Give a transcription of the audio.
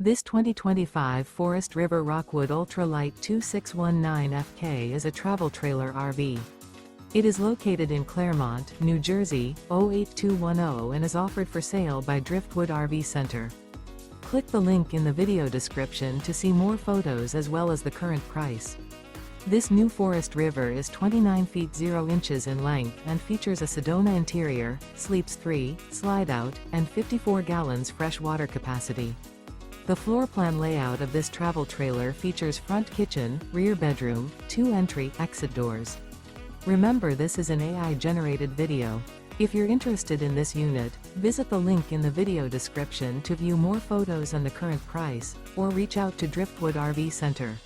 This 2025 Forest River Rockwood Ultra Lite 2619FK is a travel trailer RV. It is located in Clermont, New Jersey, 08210 and is offered for sale by Driftwood RV Center. Click the link in the video description to see more photos as well as the current price. This new Forest River is 29 feet 0 inches in length and features a Sedona interior, sleeps 3, slide-out, and 54 gallons fresh water capacity. The floor plan layout of this travel trailer features front kitchen, rear bedroom, 2 entry/exit doors. Remember, this is an AI-generated video. If you're interested in this unit, visit the link in the video description to view more photos and the current price, or reach out to Driftwood RV Center.